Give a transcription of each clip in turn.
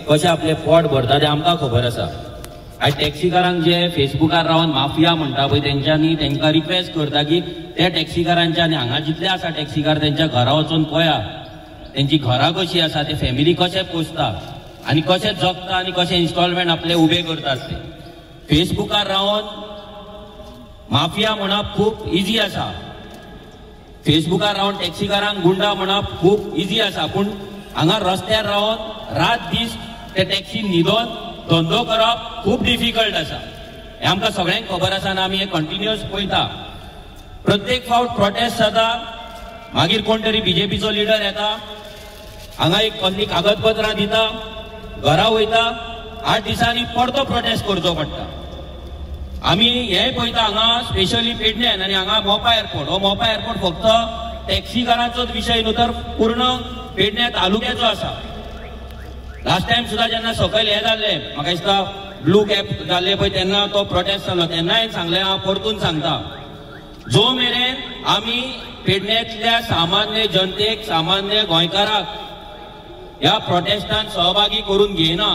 कशें आपले पोट भरता तें आमकां खबर आसा. आयज टॅक्सीकारांक जे फेसबुकार रावन माफिया म्हणटा पळय तेंच्यांनी तांकां रिक्वेस्ट करता की त्या टॅक्सीकारांच्या आनी हांगा जितले आसा टॅक्सीकार तेंच्या घरा वचून पळया तेंची घरां कशीं आसा, ते फॅमिली कशें पोसता आनी कशें जगता आनी कशें इन्स्टॉलमेंट आपले उबे करतात ते. फेसबुकार रावन माफिया म्हणप खूब इजी आसा, फेसबुकार रावन टॅक्सीकारांक गुंडा म्हणप खूब इजी आसा, पूण हांगा रस्त्यार रावन रात दीस ते टॅक्सी न्हिदोन धंदो करप खूब डिफिकल्ट आसा. हें आमकां सगळ्यांक खबर आसा आनी आमी हें कंटिन्युअस पळयता. प्रत्येक फावट प्रोटेस्ट जाता, मागीर कोण तरी बीजेपीचो लिडर येता, हांगा एक कसली कागदपत्रां दिता, घरा वयता, 8 दिसांनी परतो प्रोटेस्ट करचो पडटा. आमी हेंय पळयता हांगा स्पेशली पेडण्यान आनी हांगा मोपा एअरपोर्ट. हो मोपा एअरपोर्ट फक्त टॅक्सीकारांचोच विशय न्हू तर पूर्ण पेडण्या तालुक्याचो आसा. लास्ट टायम सुद्दां जेन्ना सकयल हें जाल्लें, म्हाका दिसता ब्लू कॅप जाल्ले पळय तेन्ना तो प्रोटेस्ट जालो, तेन्ना हांवें सांगलें हांव परतून सांगता, जो मेरेन आमी पेडण्यांतल्या सामान्य जनतेक, सामान्य गोंयकाराक ह्या प्रोटेस्टांत सहभागी करून घेयना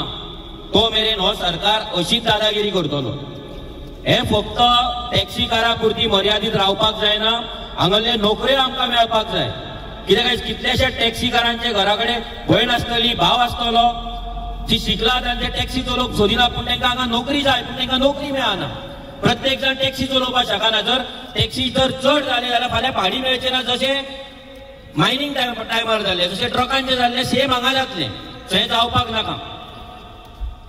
तो मेरेन हो सरकार अशीच दादागिरी करतलो. हें फक्त टॅक्सीकारां पुरती मर्यादीत रावपाक जायना, हांगासल्यो नोकऱ्यो आमकां मेळपाक जाय. कित्याक कितलेशे टॅक्सीकारांचे घरा कडेन भयण आसतली, भाव आसतलो, ती शिकलात आनी ते टॅक्सी चलोवंक सोदिना, पूण तांकां हांगा नोकरी जाय, पूण तांकां नोकरी मेळना. प्रत्येक जण टॅक्सी चलोवपाक शकना. जर टॅक्सी जर चड जाली जाल्यार फाल्यां भाडी मेळचें ना. जशें मायनिंग टायमार जाल्लें, जशें ट्रकांचें जाल्लें, सेम हांगा जातलें. सो हें जावपाक नाका.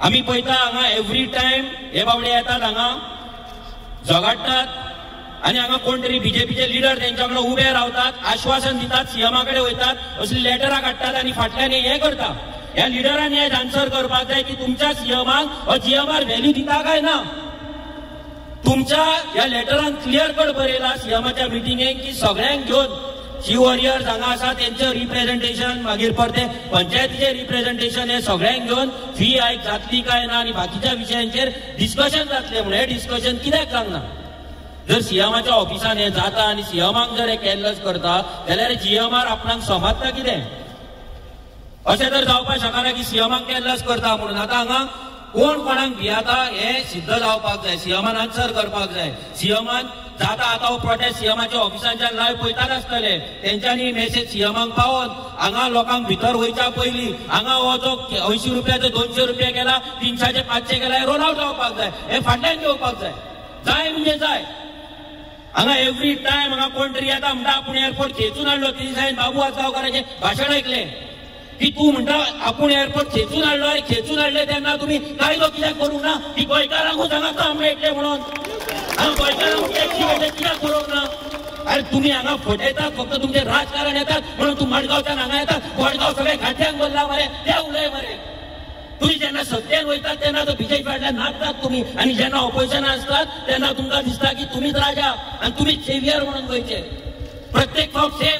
आमी पळयता हांगा एवरी टायम हे बावडे येतात, हांगा झगडटात आनी हांगा कोण तरी बीजेपीचे लिडर तेंच्या कडेन उबे रावतात, आश्वासन दितात, सीएमा कडेन वयतात, असली लेटरां काडटात आनी फाटल्यान हें करता. ह्या लिडरांनी आयज आन्सर करपाक जाय की तुमच्या सीएमाक हो जीएमआर व्हॅल्यू दिता काय ना. तुमच्या ह्या लेटरान क्लियर कट बरयला सीएमाच्या मिटिंगेक की सगळ्यांक घेवन शी वॉरियर्स हांगा आसा तेंचें रिप्रेझेंटेशन, मागीर परते पंचायतीचें रिप्रेझेंटेशन, हे सगळ्यांक घेवन फी हायक जातली काय ना आनी बाकीच्या विशयांचेर डिस्कशन जातलें. म्हणून हें डिस्कशन कित्याक जावना. जर सीएमाच्या ऑफिसान हें जाता आनी सीएमाक जर हें केअरलेस करता जाल्यार जीएमआर आपणाक समजता कितें. अशें तर जावपाक शकना की सीएमाक केअरलेस करता म्हणून. आतां हांगा कोण कोणाक भियाता हें सिद्ध जावपाक जाय, सीएमान आन्सर करपाक जाय. सीएमान जाता आतां हो प्रोटेस्ट सीएमाच्या ऑफिसांच्यान लायव्ह पळयतात आसतले, तेंच्यांनी मेसेज सीएमाक पावोन हांगा लोकांक भितर वयच्या पयलीं हांगा हो जो 80 रुपयाचो 200 रुपया केला, 300 500 केला, रोल आवट जावपाक जाय. हें फाटल्यान घेवपाक जाय. जाय म्हणजे जाय. हांगा एवरी टायम हांगा कोण तरी येता म्हणटा आपूण एअरपोर्ट खेचून हाडलो. ते दिसा बाबू आसगांवकाराचें भाशण ऐकलें की तूं म्हणटा आपूण एअरपोर्ट खेचून हाडलो. अरे खेचून हाडले तेन्ना तुमी कायदो कित्याक करूंक ना. ती गोंयकारांकूच हांगा काम मेळटलें म्हणून. हांगा गोंयकारांक टॅक्सी मेळटले कित्याक करूंक ना. अरे तुम्ही हांगा फटयतात, फक्त तुमचे राजकारण येतात म्हणून तूं मडगांवच्यान हांगा येतात. मडगांव सगळे घाट्यांक बोलला मरे, ते उलय मरे. तुम्ही जेन्ना सत्तेन वयतात तेन्ना तो बीजेपी फाटल्यान नाचतात तुमी, आनी जेन्ना ऑपोजिशन आसतात तेन्ना तुमकां दिसता की तुमीच राजा आनी तुमीच सेवियर म्हणून गोंयचे. प्रत्येक फावट सेम.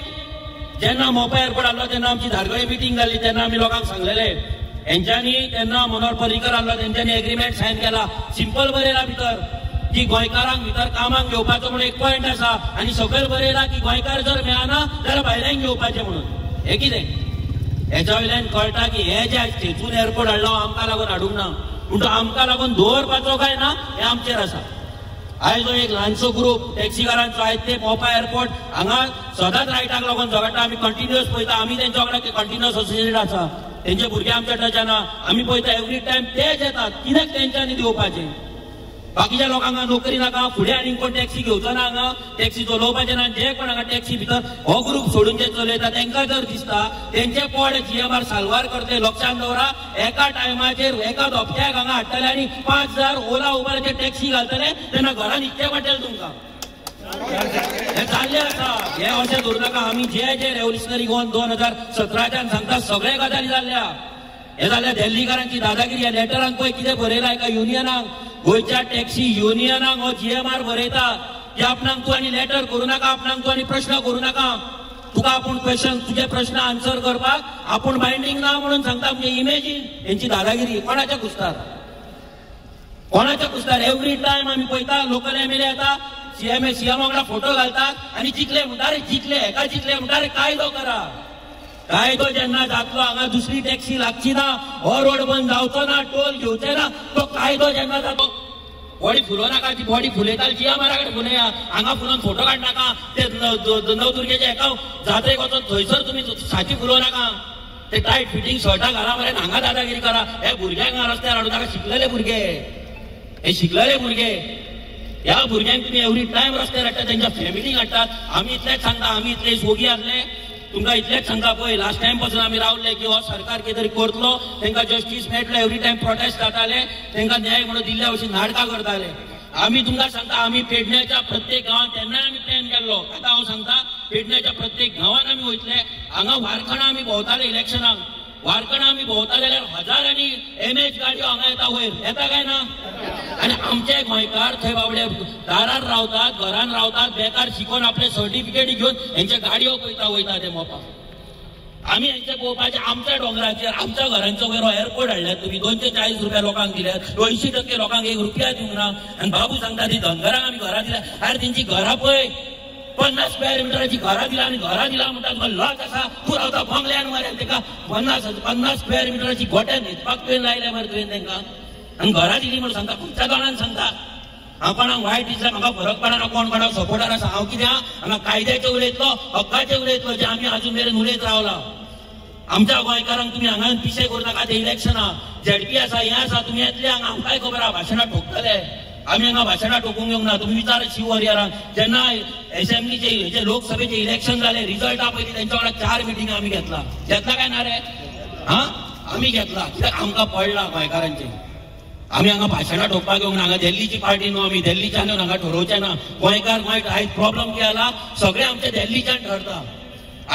जेन्ना मोपा एअरपोर्ट आसलो तेन्ना आमची धारगळे मिटींग जाल्ली तेन्ना आमी लोकांक सांगलेलें, हेंच्यांनी तेन्ना मनोहर पर्रीकर आसलो तेंच्यांनी एग्रीमेंट सायन केला, सिंपल बरयला भितर की गोंयकारांक भितर कामाक घेवपाचो म्हणून एक पॉयंट आसा आनी सकयल बरयला की गोंयकार जर मेळना जाल्यार भायल्यांक घेवपाचें म्हणून. हें कितें. हेच्या वयल्यान कळटा की हे जे थंयसून एअरपोर्ट हाडलो आमकां लागून हाडूंक ना, पूण तो आमकां लागून दवरपाचो काय ना हें आमचेर आसा. आयज जो एक ल्हानसो ग्रुप टॅक्सीकारांचो आयज ते मोपा एअरपोर्ट हांगा सदांच रायटाक लागून झगडटा. आमी कंटिन्युअस पळयता, आमी तेंच्या वांगडा कंटिन्युअस असोसिएटेड आसा, तेंचे भुरगे आमच्या टचान आमी पळयता एवरी टायम तेच येतात. कित्याक तेंच्यांनी दिवपाचें. बाकीच्या लोकांक नोकरी नाका, फुडें आनी कोण टॅक्सी घेवचो ना, हांगा टॅक्सी चलोवपाचें ना. जे कोण हांगा टॅक्सी भितर हो ग्रुप सोडून जे चलयता तेंकां जर दिसता तेंचे पोड जीएमआर साल्वार करते. लक्षांत दवरा, एका टायमाचेर एका धोपट्याक हांगा हाडटले आनी 5000 ओला उबराचे टॅक्सी घालतले तेन्ना घरान इतके वाटेल तुमकां. हे जाल्लें आसा. हे अशें धरू नाका. आमी जे जे रेव्होल्युशनरी गोवन 2017च्यान सांगता सगळे गजाली जाल्ल्या. हे जाल्यार दिल्लीकारांची दादागिरी. ह्या लेटरांक पळय कितें बरयलां एका युनियनाक, गोंयच्या टॅक्सी युनियनाक हो जीएमआर बरयता की आपणाक तूं आनी लेटर करूं नाका, आपणाक तूं आनी प्रश्न करूं नाका. तुका आपूण क्वेश्चन तुजे प्रश्न आन्सर करपाक आपूण बायंडींग ना म्हणून सांगता. म्हणजे इमेजीन हेंची दादागिरी. कोणाच्या कुस्तार, कोणाच्या कुस्तार. एवरी टायम आमी पळयता लोकल एमएलए येता, सीएम वांगडा फोटो घालतात आनी जिखले म्हणटा. अरे जिखले, हेका जिखले म्हणटा. अरे कायदो करा. कायदो जेन्ना जातलो हांगा दुसरी टॅक्सी लागची ना, हो रोड बंद जावचो ना, टोल घेवचे ना, तो कायदो जेन्ना जातो बॉडी फुलो नाका, ती बॉडी फुलयताली जिया माराकडे फुलया, हांगा फुलोवन फोटो काड नाका, ते नवदुर्गेच्या एका जात्रेक वचून थंयसर तुमी साची फुलो नाका, ते टायट फिटींग शर्टां घाला मरे, हांगा दादागिरी करा. हे भुरग्यांक रस्त्यार हाडून नाका, शिकलेले भुरगे, हे शिकलेले भुरगे, ह्या भुरग्यांक तुम्ही एवरी टायम रस्त्यार हाडटात, तेंच्या फॅमिलीक हाडटात. आमी इतलेच सांगता, आमी इतले सोगी आसले, तुमकां इतलेच सांगता पळय, लास्ट टायम पासून आमी रावले की हो सरकार कितें तरी करतलो, तांकां जस्टीस मेळटलो. एवरी टायम प्रोटेस्ट जाताले, तांकां न्याय म्हणून दिल्ल्या भशेन नाटकां करताले. आमी तुमकां सांगता, आमी पेडण्याच्या प्रत्येक गांवांत तेन्नाय आमी प्लॅन केल्लो. आतां हांव सांगता, पेडण्याच्या प्रत्येक गांवांत आमी वयतले. हांगा वारखणा आमी भोंवताले इलेक्शनाक, वारखणा आमी भोंवताले जाल्यार हजारांनी एमएच गाडयो हांगा येता, वयर येता काय ना. आनी आमचे गोंयकार थंय बाबडे दारार रावतात, घरान रावतात, बेकार शिकून आपले सर्टिफिकेट घेवन हेंचे गाडयो पळयता वयता ते मोपाक. आमी हेंचे पळोवपाचे आमच्या डोंगराचेर, आमच्या घरांचो वयर एअरपोर्ट हाडल्यात तुमी, 240 रुपया लोकांक दिल्यात, 80% लोकांक 1 रुपया दिवंक ना. आनी बाबू सांगता ती धनगरांक आमी घरां दिल्या. अरे तेंची घरां पळय, 50 स्क्वेअर मिटराची घरां दिला, आनी घरां दिला म्हणटा तुका लॉज आसा, तूं रावता बंगल्यान मरे, ताका 50 स्क्वेअर मिटराची गोट्यान न्हिदपाक तुवें लायल्या मरे तुवें तांकां, आनी घरां दिली म्हणून सांगता. खंयच्या तोंडान सांगता? हांव कोणाक वायट दिसता म्हाका फरक पडना, कोण कोणाक सपोर्टर आसा. हांव कित्याक हांगा कायद्याचे उलयतलो, हक्काचे उलयतलो, जे आमी आजून मेरेन उलयत रावला. आमच्या गोंयकारांक तुमी हांगा पिशे करूं नाका. ते इलेक्शनां झेडपी आसा, हें आसा, तुमी येतले हांगा, आमकांय खबर आहा भाशणां ठोकतले. आमी हांगा भाशणां ठोकूंक येवंक ना. तुमी विचार शिव वरियरांक, जेन्ना एसेंब्लीचे हेचे लोकसभेचे इलेक्शन जाले, रिजल्टा पयलीं तेंच्या वांगडा 4 मिटिंग आमी घेतला काय ना रे? हा, आमी घेतला. कित्याक आमकां पडला गोंयकारांचें. आमी हांगा भाशणां ठोकपाक येवंक ना. हांगा दिल्लीची पार्टी न्हू, आमी दिल्लीच्यान हांगा ठरोवचें ना. गोंयकार आयज प्रॉब्लम कितें जाला, सगळे आमचे दिल्लीच्यान ठरता.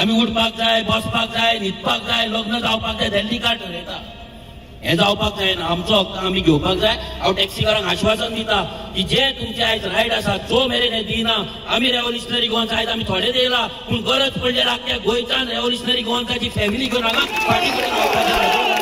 आमी उठपाक जाय, बसपाक जाय, न्हिदपाक जाय, लग्न जावपाक जाय, दिल्लीकार ठरयता. हें जावपाक जायना. आमचो हक्क आमी घेवपाक जाय. हांव टॅक्सीकारांक आश्वासन दिता की जे तुमचे आयज रायट आसा, जो मेरेन हे दिना, आमी रेव्होल्युशनरी गोवन्स आयज आमी थोडे दिला, पूण गरज पडल्यार आख्या गोंयच्यान रेव्होल्युशनरी गोवन्साची फॅमिली घेवन हांगा पार्टी कडेन रावपाक जाय.